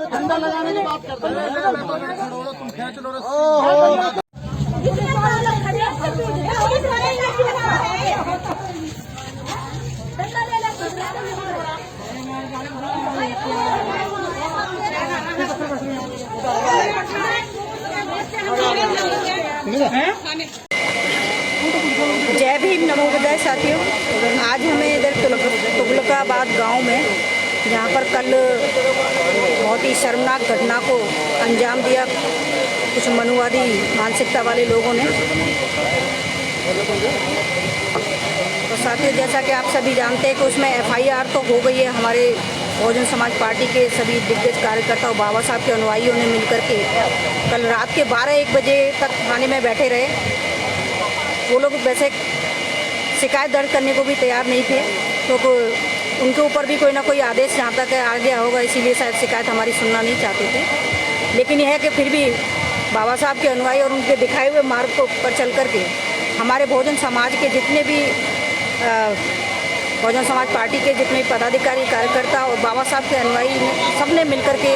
झंडा लगाने की बात करते हैं, तुम खेच लो। जय भीम, नमो बुद्धाय। साथियों, आज हमें इधर तुगलकाबाद गांव में, जहां पर कल बहुत ही शर्मनाक घटना को अंजाम दिया कुछ मनुवादी मानसिकता वाले लोगों ने। तो साथियों, जैसा कि आप सभी जानते हैं कि उसमें FIR तो हो गई है। हमारे बहुजन समाज पार्टी के सभी दिग्गज कार्यकर्ता और बाबा साहब के अनुयायियों ने मिलकर के कल रात के 12-1 बजे तक थाने में बैठे रहे। वो लोग वैसे शिकायत दर्ज करने को भी तैयार नहीं थे, तो उनके ऊपर भी कोई ना कोई आदेश जहाँ तक आ गया होगा, इसीलिए शायद शिकायत हमारी सुनना नहीं चाहते थे। लेकिन यह है कि फिर भी बाबा साहब के अनुयायी और उनके दिखाए हुए मार्ग पर चल कर के हमारे बहुजन समाज के जितने भी बहुजन समाज पार्टी के जितने भी पदाधिकारी कार्यकर्ता और बाबा साहब के अनुयायी सब ने मिल कर के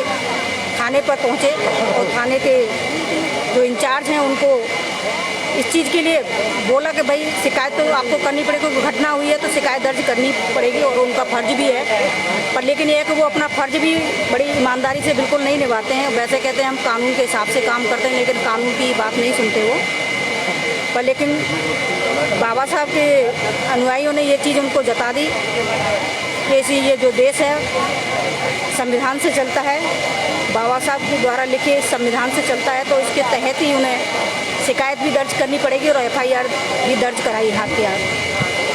थाने पर पहुँचे और थाने के जो इंचार्ज हैं उनको इस चीज़ के लिए बोला कि भाई शिकायत तो आपको करनी पड़ेगी, कोई घटना हुई है तो शिकायत दर्ज करनी पड़ेगी और उनका फ़र्ज भी है। पर लेकिन यह है कि वो अपना फ़र्ज भी बड़ी ईमानदारी से बिल्कुल नहीं निभाते हैं। वैसे कहते हैं हम कानून के हिसाब से काम करते हैं, लेकिन कानून की बात नहीं सुनते वो। पर लेकिन बाबा साहब के अनुयायियों ने ये चीज़ उनको जता दी कि ये जो देश है संविधान से चलता है, बाबा साहब के द्वारा लिखे संविधान से चलता है, तो इसके तहत ही उन्हें शिकायत भी दर्ज करनी पड़ेगी और FIR भी दर्ज कराई हाथ के हाथ।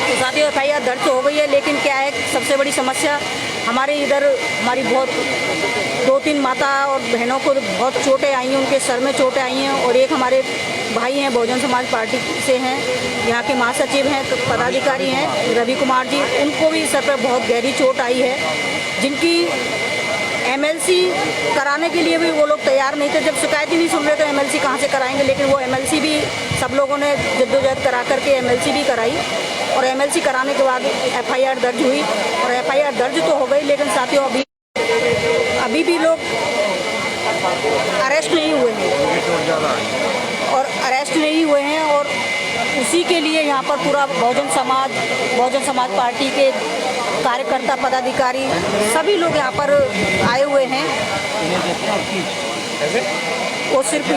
तो साथियों, FIR दर्ज तो हो गई है, लेकिन क्या है सबसे बड़ी समस्या हमारे इधर हमारी बहुत 2-3 माता और बहनों को बहुत चोटें आई हैं, उनके सर में चोटें आई हैं। और एक हमारे भाई हैं बहुजन समाज पार्टी से हैं, यहाँ के महासचिव हैं, तो पदाधिकारी हैं रवि कुमार जी, उनको भी सर पर बहुत गहरी चोट आई है, जिनकी MLC कराने के लिए भी वो लोग तैयार नहीं थे। जब शिकायत ही नहीं सुन रहे तो MLC कहाँ से कराएंगे। लेकिन वो MLC भी सब लोगों ने जद्दोजहद करा करके MLC भी कराई और MLC कराने के बाद FIR दर्ज हुई और FIR दर्ज तो हो गई। लेकिन साथियों, अभी भी लोग अरेस्ट नहीं हुए हैं और उसी के लिए यहाँ पर पूरा बहुजन समाज पार्टी के कार्यकर्ता पदाधिकारी सभी लोग यहाँ पर आए हुए हैं। और सिर्फ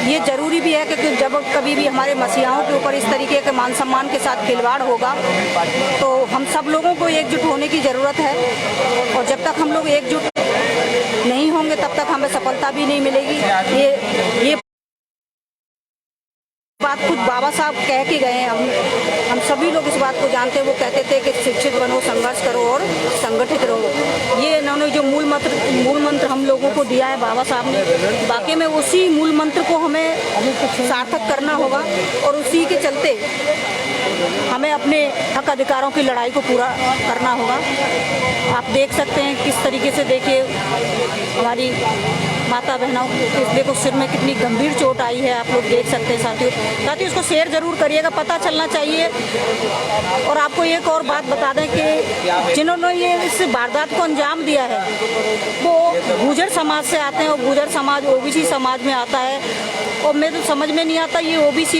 ये ज़रूरी भी है कि जब कभी भी हमारे मसीहाओं के ऊपर इस तरीके के मान सम्मान के साथ खिलवाड़ होगा तो हम सब लोगों को एकजुट होने की ज़रूरत है। और जब तक हम लोग एकजुट नहीं होंगे तब तक हमें सफलता भी नहीं मिलेगी। ये बात खुद बाबा साहब कह के गए हैं। हम सभी लोग इस बात को जानते हैं। वो कहते थे कि शिक्षित बनो, संघर्ष करो और संगठित रहो। ये इन्होंने जो मूल मंत्र हम लोगों को दिया है बाबा साहब ने, वाकई में उसी मूल मंत्र को हमें सार्थक करना होगा और उसी के चलते हमें अपने हक अधिकारों की लड़ाई को पूरा करना होगा। आप देख सकते हैं किस तरीके से, देखिए हमारी माता बहनों देखो सिर में कितनी गंभीर चोट आई है, आप लोग देख सकते हैं। साथियों इसको शेयर ज़रूर करिएगा, पता चलना चाहिए। और आपको एक और बात बता दें कि जिन्होंने ये इस वारदात को अंजाम दिया है वो गुर्जर समाज से आते हैं और गुर्जर समाज OBC समाज में आता है। और मैं तो समझ में नहीं आता ये OBC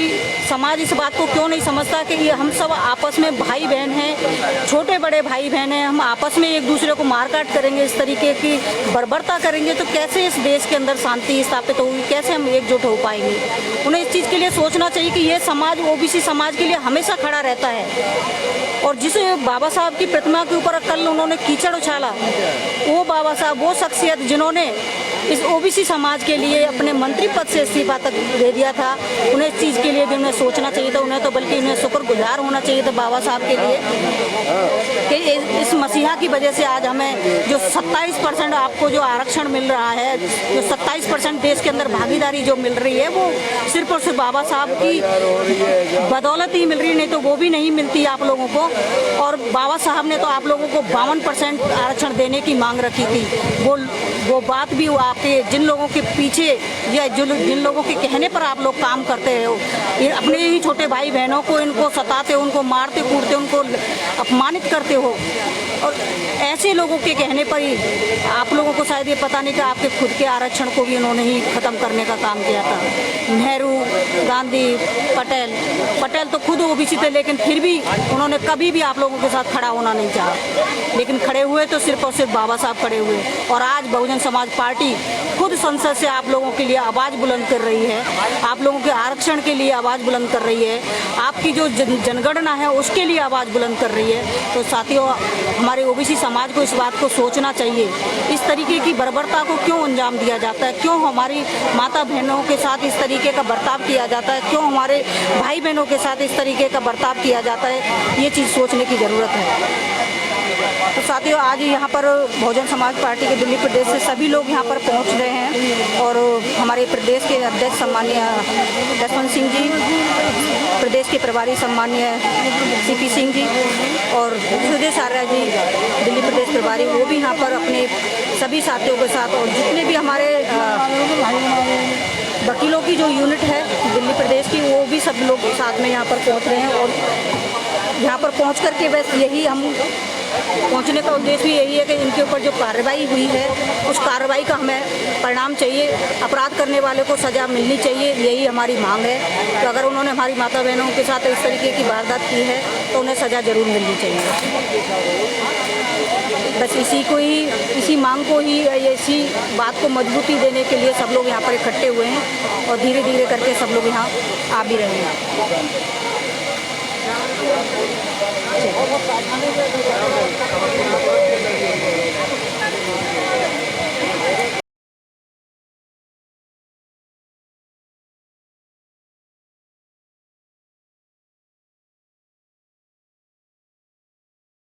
समाज इस बात को क्यों नहीं समझता कि ये हम सब आपस में भाई बहन हैं, छोटे बड़े भाई बहन हैं। हम आपस में एक दूसरे को मारकाट करेंगे, इस तरीके की बर्बरता करेंगे तो कैसे इस देश के अंदर शांति स्थापित होगी, कैसे हम एकजुट हो पाएंगे। उन्हें इस चीज़ के लिए सोचना चाहिए कि ये समाज OBC समाज के लिए हमेशा खड़ा रहता है। और जिस बाबा साहब की प्रतिमा के ऊपर कल उन्होंने कीचड़ उछाला, वो बाबा साहब वो शख्सियत जिन्होंने इस OBC समाज के लिए अपने मंत्री पद से इस्तीफा तक दे दिया था, उन्हें इस चीज़ के लिए भी उन्हें सोचना चाहिए था। उन्हें तो बल्कि उन्हें शुक्रगुजार होना चाहिए था बाबा साहब के लिए कि इस मसीहा की वजह से आज हमें जो 27% आपको जो आरक्षण मिल रहा है, जो 27% देश के अंदर भागीदारी जो मिल रही है, वो सिर्फ और सिर्फ बाबा साहब की बदौलत ही मिल रही है, नहीं तो वो भी नहीं मिलती आप लोगों को। और बाबा साहब ने तो आप लोगों को 52% आरक्षण देने की मांग रखी थी। वो वो बात भी वो आपके जिन लोगों के पीछे या जिन लोगों के कहने पर आप लोग काम करते हो, ये अपने ही छोटे भाई बहनों को इनको सताते हो, उनको मारते कूटते, उनको अपमानित करते हो। और ऐसे लोगों के कहने पर ही आप लोगों को शायद ये पता नहीं कि आपके खुद के आरक्षण को भी उन्होंने ही ख़त्म करने का काम किया था। नेहरू, गांधी, पटेल तो खुद ओबीसी थे, लेकिन फिर भी उन्होंने कभी भी आप लोगों के साथ खड़ा होना नहीं चाहा, लेकिन खड़े हुए तो सिर्फ और सिर्फ बाबा साहब खड़े हुए। और आज बहुजन समाज पार्टी खुद संसद से आप लोगों के लिए आवाज़ बुलंद कर रही है, आप लोगों के आरक्षण के लिए आवाज़ बुलंद कर रही है, आपकी जो जनगणना है उसके लिए आवाज़ बुलंद कर रही है। तो साथियों, हमारे ओबीसी समाज को इस बात को सोचना चाहिए, इस तरीके की बर्बरता को क्यों अंजाम दिया जाता है, क्यों हमारी माता बहनों के साथ इस तरीके का बर्ताव किया जाता है, क्यों हमारे भाई बहनों के साथ इस तरीके का बर्ताव किया जाता है, ये चीज़ सोचने की ज़रूरत है। तो साथियों, आज यहाँ पर बहुजन समाज पार्टी के दिल्ली प्रदेश से सभी लोग यहाँ पर पहुँच रहे हैं और हमारे प्रदेश के अध्यक्ष सम्माननीय जसवंत सिंह जी, प्रदेश के प्रभारी सम्माननीय सीपी सिंह जी और सुदेश आर्या जी, दिल्ली प्रदेश प्रभारी, वो भी यहाँ पर अपने सभी साथियों के साथ, और जितने भी हमारे वकीलों की जो यूनिट है दिल्ली प्रदेश की, वो भी सब लोग साथ में यहाँ पर पहुँच रहे हैं। और यहाँ पर पहुँच कर के बस यही हम पहुंचने का उद्देश्य भी यही है कि इनके ऊपर जो कार्रवाई हुई है उस कार्रवाई का हमें परिणाम चाहिए, अपराध करने वाले को सज़ा मिलनी चाहिए, यही हमारी मांग है। तो अगर उन्होंने हमारी माता बहनों के साथ इस तरीके की वारदात की है तो उन्हें सज़ा ज़रूर मिलनी चाहिए। बस इसी मांग को ही, इसी बात को मजबूती देने के लिए सब लोग यहाँ पर इकट्ठे हुए हैं और धीरे धीरे करके सब लोग यहाँ आ भी रहे हैं। बहुत